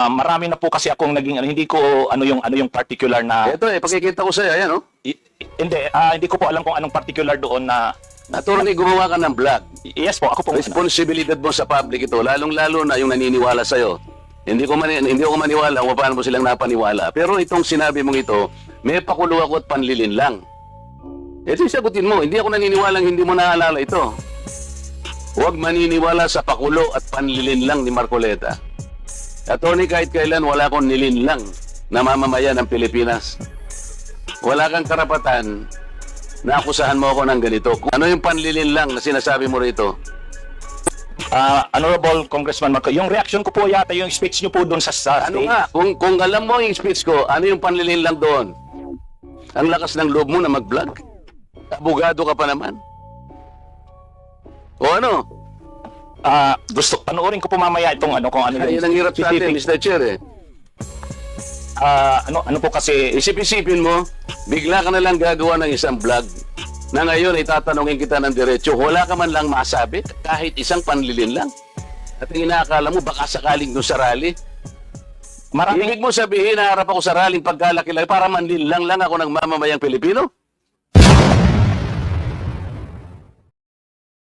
Marami na po kasi akong naging hindi ko ano yung particular na Ito pakikita ko sa'yo, ayan hindi ko po alam kung anong particular doon na Attorney, gumawa ka ng vlog. yes po, ako po. Responsibilidad mo sa public ito, lalong-lalo na yung naniniwala sa'yo. Hindi ko maniwala kung paano mo silang napaniwala. Pero itong sinabi mong ito, may pakulo ako at panlilin lang. Ito yung sagutin mo, hindi ako naniniwalang hindi mo naalala ito. Huwag maniniwala sa pakulo at panlilin lang ni Marcoleta. Attorney, kahit kailan wala akong nilinlang na mamamayan ng Pilipinas. Wala kang karapatan na akusahan mo ako ng ganito. Ano yung panlilin lang na sinasabi mo rito? Honorable Congressman Marco, yung reaction ko po yata yung speech niyo po doon sa Ano stage. nga, kung alam mo yung speech ko, ano yung panlilin lang doon? Ang lakas ng loob mo na mag-vlog? Abogado ka pa naman. O ano? Panoorin ko po mamaya itong kung ano Yan ang hirap sa atin, Mr. Chair ano po kasi Isip-isipin mo, bigla ka na lang gagawa ng isang vlog na ngayon itatanungin kita ng diretso, wala ka man lang masabi, kahit isang panlilin lang. At ang inaakala mo, baka sakaling doon sa rally. maraming Ibig mo sabihin, naharap ako sa rallyng pagkalaki-laki para manlin lang ako ng mamamayang Pilipino?